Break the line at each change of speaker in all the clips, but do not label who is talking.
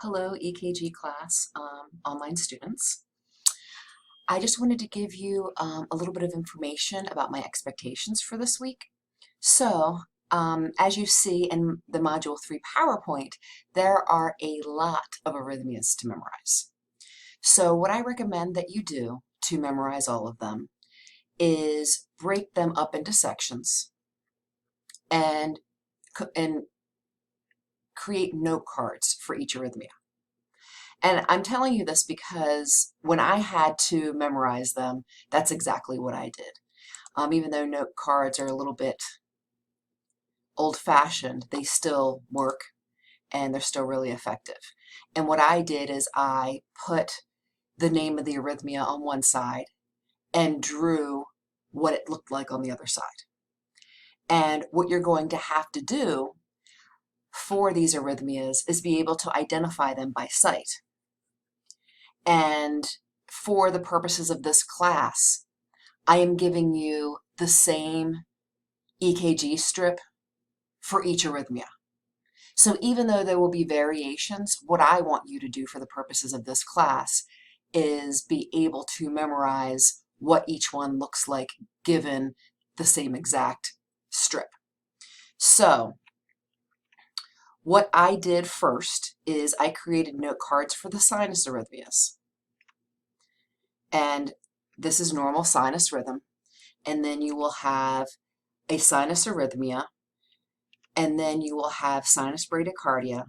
Hello, EKG class, online students. I just wanted to give you a little bit of information about my expectations for this week. So, as you see in the Module 3 PowerPoint, there are a lot of arrhythmias to memorize. So what I recommend that you do to memorize all of them is break them up into sections and create note cards for each arrhythmia. And I'm telling you this because when I had to memorize them, that's exactly what I did. Even though note cards are a little bit old-fashioned, they still work and they're still really effective. And what I did is I put the name of the arrhythmia on one side and drew what it looked like on the other side. And what you're going to have to do for these arrhythmias is be able to identify them by sight. And for the purposes of this class, I am giving you the same EKG strip for each arrhythmia. So even though there will be variations, what I want you to do for the purposes of this class is be able to memorize what each one looks like given the same exact strip. So what I did first is I created note cards for the sinus arrhythmias. And this is normal sinus rhythm. And then you will have a sinus arrhythmia. And then you will have sinus bradycardia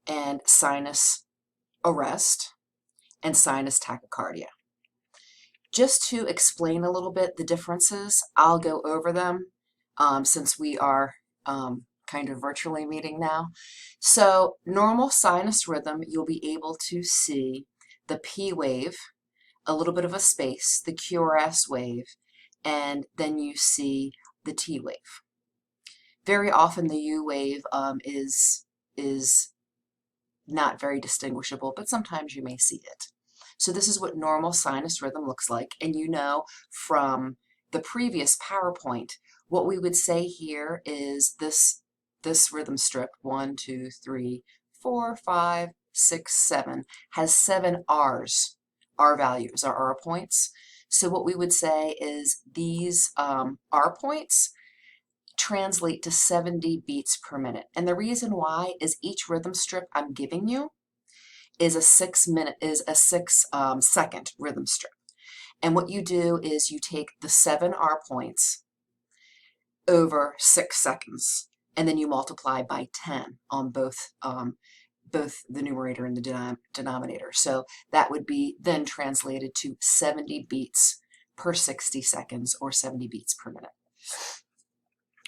and sinus arrest and sinus tachycardia. Just to explain a little bit the differences, I'll go over them since we are kind of virtually meeting now. So normal sinus rhythm, you'll be able to see the P wave, a little bit of a space, the QRS wave, and then you see the T wave. Very often the U wave is not very distinguishable, but sometimes you may see it. So this is what normal sinus rhythm looks like, and you know from the previous PowerPoint, what we would say here is this rhythm strip, 1, 2, 3, 4, 5, 6, 7, has 7 R's. R values are R points. So what we would say is these R points translate to 70 beats per minute. And the reason why is each rhythm strip I'm giving you is a 6-second rhythm strip. And what you do is you take the 7 R points over 6 seconds, and then you multiply by 10 on both the numerator and the denominator. So that would be then translated to 70 beats per 60 seconds or 70 beats per minute.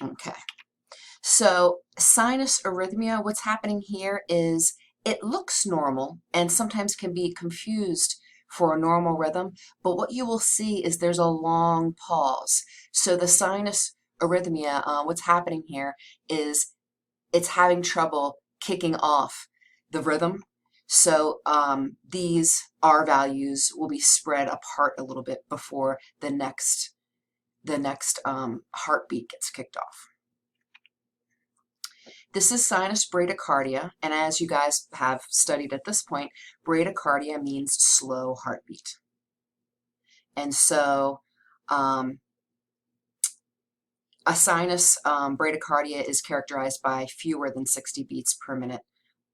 Okay, so sinus arrhythmia, what's happening here is it looks normal and sometimes can be confused for a normal rhythm, but what you will see is there's a long pause. So the sinus arrhythmia, what's happening here is it's having trouble kicking off the rhythm. So these R values will be spread apart a little bit before the next heartbeat gets kicked off. This is sinus bradycardia, and as you guys have studied at this point, bradycardia means slow heartbeat. And so a sinus bradycardia is characterized by fewer than 60 beats per minute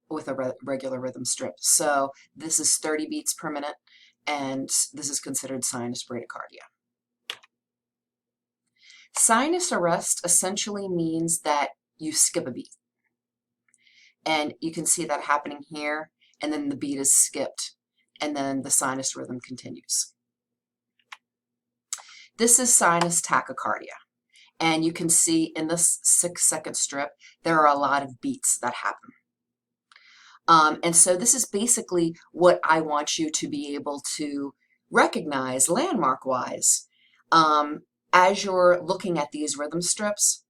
with a regular rhythm strip. So this is 30 beats per minute, and this is considered sinus bradycardia. Sinus arrest essentially means that you skip a beat. And you can see that happening here, and then the beat is skipped, and then the sinus rhythm continues. This is sinus tachycardia. And you can see in this 6-second strip, there are a lot of beats that happen. And so this is basically what I want you to be able to recognize landmark-wise. As you're looking at these rhythm strips,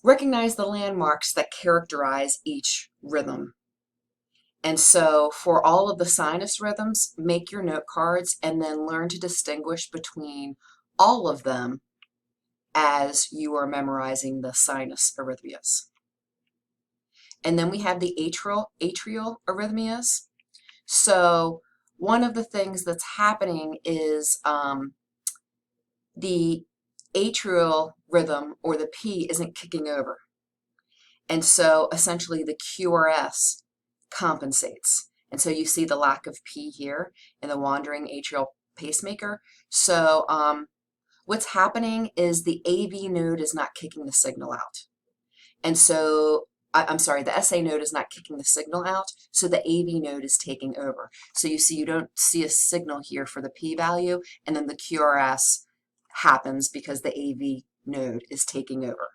recognize the landmarks that characterize each rhythm. And so for all of the sinus rhythms, make your note cards and then learn to distinguish between all of them as you are memorizing the sinus arrhythmias. And then we have the atrial arrhythmias. So one of the things that's happening is the atrial rhythm, or the P, isn't kicking over. And so essentially the QRS compensates. And so you see the lack of P here in the wandering atrial pacemaker. So what's happening is the AV node is not kicking the signal out. And so, I'm sorry, the SA node is not kicking the signal out, so the AV node is taking over. So you see, you don't see a signal here for the P value, and then the QRS happens because the AV node is taking over.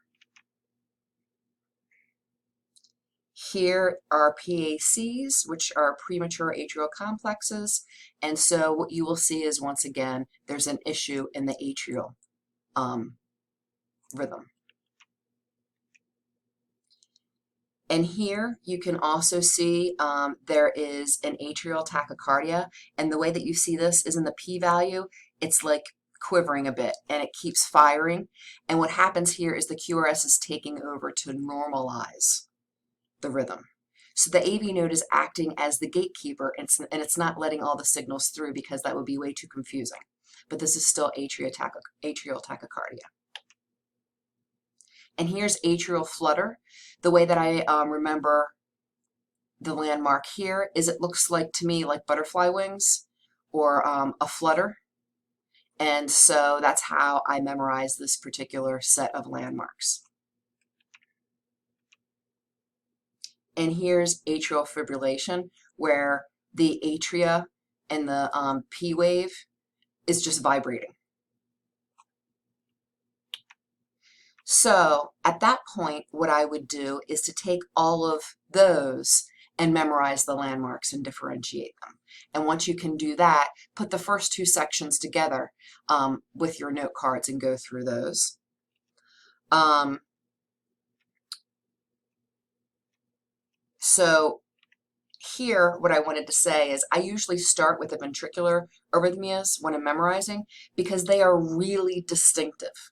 Here are PACs, which are premature atrial complexes, and so what you will see is, once again, there's an issue in the atrial rhythm. And here you can also see there is an atrial tachycardia, and the way that you see this is in the p-value, it's like quivering a bit and it keeps firing, and what happens here is the QRS is taking over to normalize the rhythm. So the AV node is acting as the gatekeeper, and it's not letting all the signals through because that would be way too confusing. But this is still atrial tachycardia. And here's atrial flutter. The way that I remember the landmark here is it looks like, to me, like butterfly wings or a flutter. And so that's how I memorize this particular set of landmarks. And here's atrial fibrillation, where the atria and the P wave is just vibrating. So at that point, what I would do is to take all of those and memorize the landmarks and differentiate them. And once you can do that, put the first two sections together with your note cards and go through those. So here, what I wanted to say is I usually start with the ventricular arrhythmias when I'm memorizing because they are really distinctive.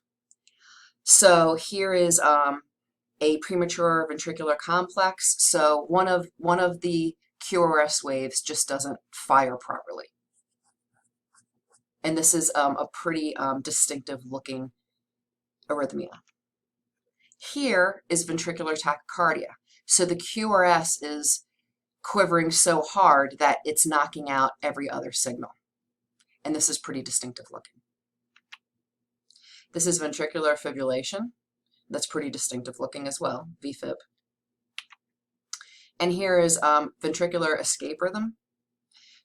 So here is a premature ventricular complex. So one of the QRS waves just doesn't fire properly. And this is a pretty distinctive looking arrhythmia. Here is ventricular tachycardia. So the QRS is quivering so hard that it's knocking out every other signal. And this is pretty distinctive looking. This is ventricular fibrillation. That's pretty distinctive looking as well, VFib. And here is ventricular escape rhythm.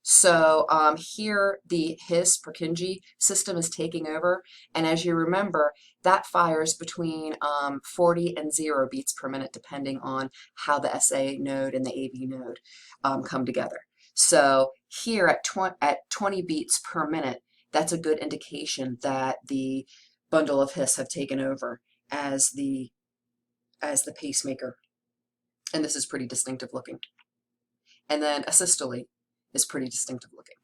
So here the His Purkinje system is taking over, and as you remember, that fires between 40 and 0 beats per minute depending on how the SA node and the AV node come together. So here at 20 beats per minute, that's a good indication that the bundle of His have taken over as the pacemaker, and this is pretty distinctive looking. And then asystole is pretty distinctive looking.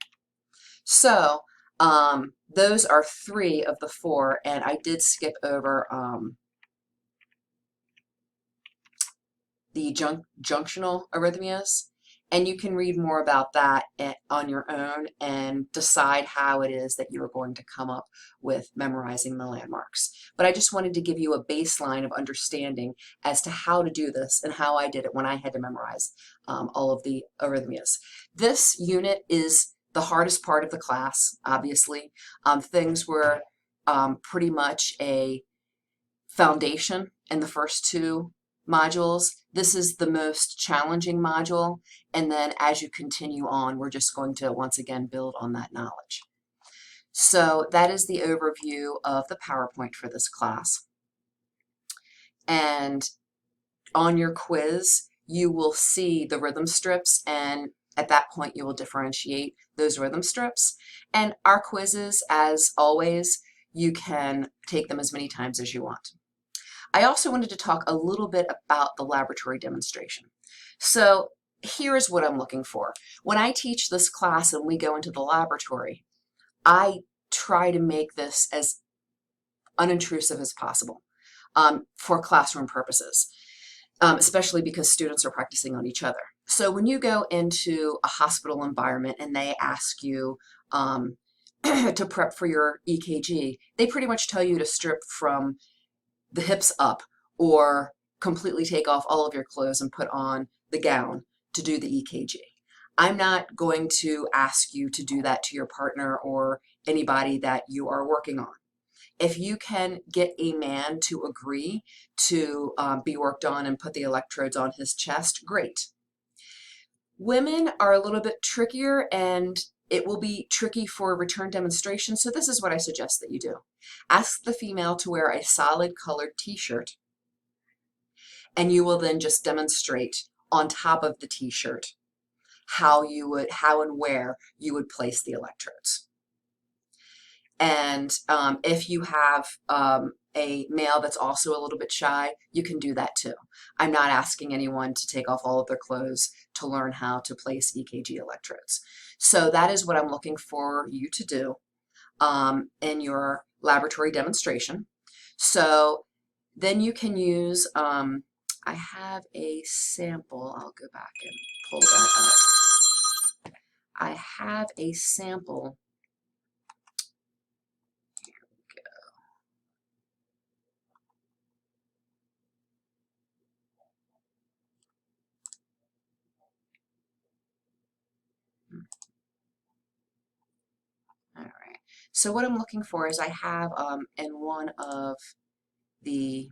So those are 3 of the 4, and I did skip over the junctional arrhythmias, and you can read more about that on your own and decide how it is that you're going to come up with memorizing the landmarks. But I just wanted to give you a baseline of understanding as to how to do this and how I did it when I had to memorize all of the arrhythmias. This unit is the hardest part of the class, obviously. Things were pretty much a foundation in the first 2 modules. This is the most challenging module, and then as you continue on, we're just going to once again build on that knowledge. So that is the overview of the PowerPoint for this class. And on your quiz, you will see the rhythm strips, and at that point you will differentiate those rhythm strips. And our quizzes, as always, you can take them as many times as you want. I also wanted to talk a little bit about the laboratory demonstration. So here's what I'm looking for. When I teach this class and we go into the laboratory, I try to make this as unintrusive as possible for classroom purposes. especially because students are practicing on each other. So when you go into a hospital environment and they ask you to prep for your EKG, they pretty much tell you to strip from the hips up or completely take off all of your clothes and put on the gown to do the EKG. I'm not going to ask you to do that to your partner or anybody that you are working on. If you can get a man to agree to be worked on and put the electrodes on his chest, great. Women are a little bit trickier, and it will be tricky for return demonstration, so this is what I suggest that you do. Ask the female to wear a solid colored t-shirt, and you will then just demonstrate on top of the t-shirt how and where you would place the electrodes. And if you have a male that's also a little bit shy, you can do that too. I'm not asking anyone to take off all of their clothes to learn how to place EKG electrodes. So that is what I'm looking for you to do in your laboratory demonstration. So then you can use, I have a sample, I'll go back and pull that up. I have a sample. All right. So what I'm looking for is I have in one of the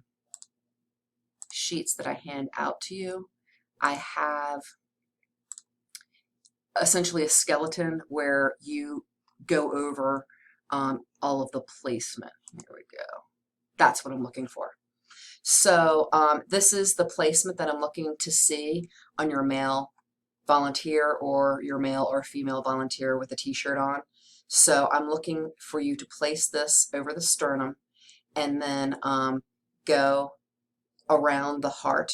sheets that I hand out to you, I have essentially a skeleton where you go over all of the placement. Here we go. That's what I'm looking for. So this is the placement that I'm looking to see on your male volunteer or your male or female volunteer with a t-shirt on. So I'm looking for you to place this over the sternum and then go around the heart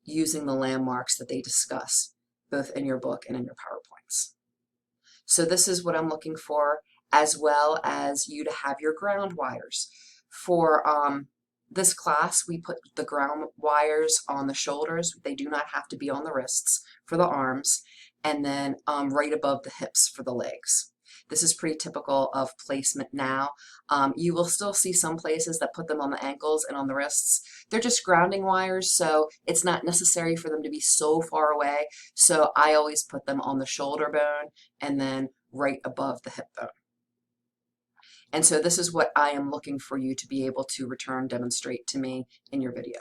using the landmarks that they discuss both in your book and in your PowerPoints. So this is what I'm looking for, as well as you to have your ground wires. For this class, we put the ground wires on the shoulders. They do not have to be on the wrists for the arms, and then right above the hips for the legs. This is pretty typical of placement now. You will still see some places that put them on the ankles and on the wrists. They're just grounding wires, so it's not necessary for them to be so far away. So I always put them on the shoulder bone and then right above the hip bone. And so this is what I am looking for you to be able to demonstrate to me in your video.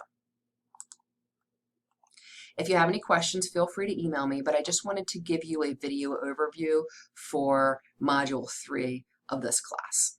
If you have any questions, feel free to email me, but I just wanted to give you a video overview for Module 3 of this class.